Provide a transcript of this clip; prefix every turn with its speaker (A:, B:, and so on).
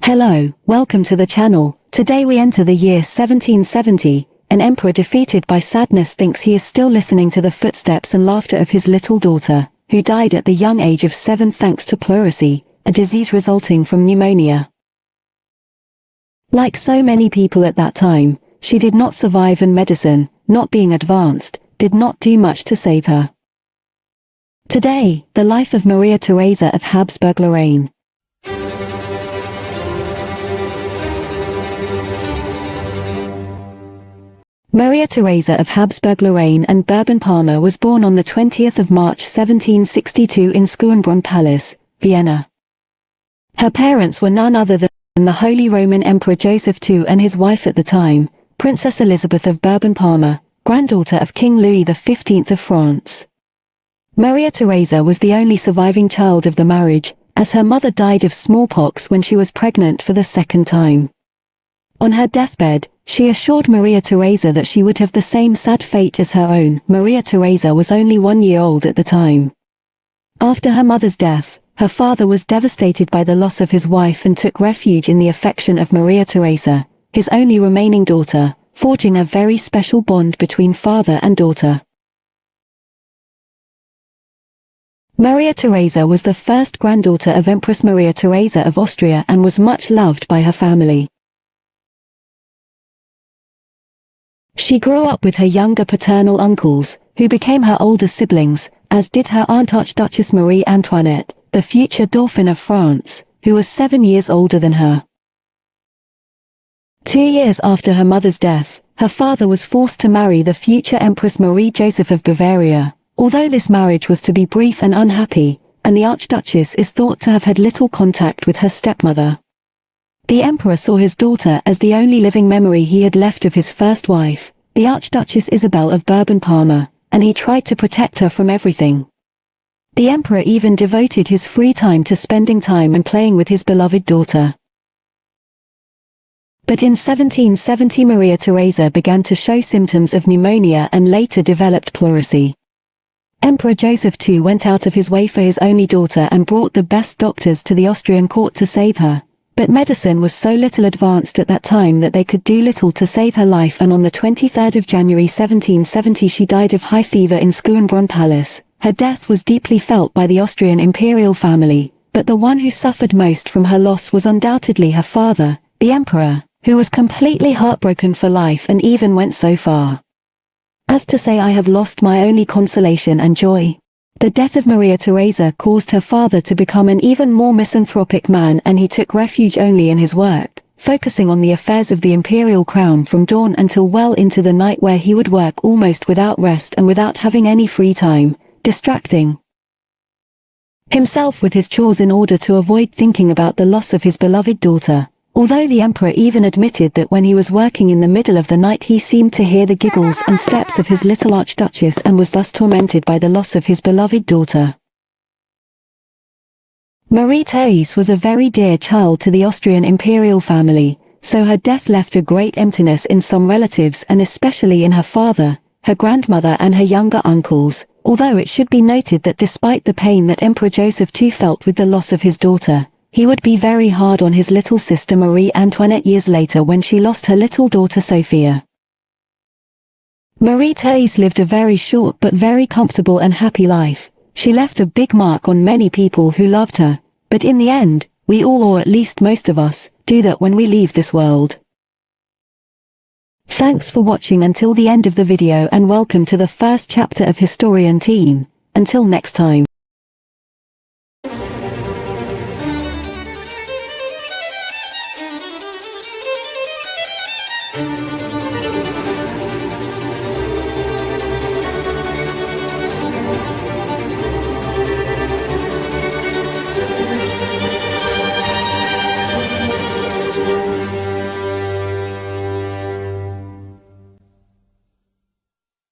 A: Hello, welcome to the channel. Today we enter the year 1770. An emperor defeated by sadness thinks he is still listening to the footsteps and laughter of his little daughter, who died at the young age of 7 thanks to pleurisy, a disease resulting from pneumonia. Like so many people at that time, she did not survive, and medicine, not being advanced, did not do much to save her. Today, the life of María Teresa of Habsburg-Lorraine. María Teresa of Habsburg-Lorraine and Bourbon-Parma was born on the 20th of March 1762 in Schönbrunn Palace, Vienna. Her parents were none other than the Holy Roman Emperor Joseph II and his wife at the time, Princess Elizabeth of Bourbon-Parma, granddaughter of King Louis XV of France. María Teresa was the only surviving child of the marriage, as her mother died of smallpox when she was pregnant for the second time. On her deathbed, she assured María Teresa that she would have the same sad fate as her own. María Teresa was only 1 year old at the time. After her mother's death, her father was devastated by the loss of his wife and took refuge in the affection of María Teresa, his only remaining daughter, forging a very special bond between father and daughter. María Teresa was the first granddaughter of Empress María Teresa of Austria and was much loved by her family. She grew up with her younger paternal uncles, who became her older siblings, as did her aunt Archduchess Marie Antoinette, the future Dauphin of France, who was 7 years older than her. 2 years after her mother's death, her father was forced to marry the future Empress Marie Joseph of Bavaria, although this marriage was to be brief and unhappy, and the Archduchess is thought to have had little contact with her stepmother. The emperor saw his daughter as the only living memory he had left of his first wife, the Archduchess Isabel of Bourbon-Parma, and he tried to protect her from everything. The emperor even devoted his free time to spending time and playing with his beloved daughter. But in 1770 María Teresa began to show symptoms of pneumonia and later developed pleurisy. Emperor Joseph II went out of his way for his only daughter and brought the best doctors to the Austrian court to save her. But medicine was so little advanced at that time that they could do little to save her life, and on the 23rd of January 1770 she died of high fever in Schönbrunn Palace. Her death was deeply felt by the Austrian imperial family, but the one who suffered most from her loss was undoubtedly her father, the emperor, who was completely heartbroken for life and even went so far as to say, "I have lost my only consolation and joy." The death of María Teresa caused her father to become an even more misanthropic man, and he took refuge only in his work, focusing on the affairs of the imperial crown from dawn until well into the night, where he would work almost without rest and without having any free time, distracting himself with his chores in order to avoid thinking about the loss of his beloved daughter. Although the emperor even admitted that when he was working in the middle of the night he seemed to hear the giggles and steps of his little Archduchess and was thus tormented by the loss of his beloved daughter. María Teresa was a very dear child to the Austrian imperial family, so her death left a great emptiness in some relatives, and especially in her father, her grandmother and her younger uncles, although it should be noted that despite the pain that Emperor Joseph II felt with the loss of his daughter, he would be very hard on his little sister Marie Antoinette years later when she lost her little daughter Sophia. María Teresa lived a very short but very comfortable and happy life. She left a big mark on many people who loved her, but in the end, we all, or at least most of us, do that when we leave this world. Thanks for watching until the end of the video, and welcome to the first chapter of Historian Team. Until next time.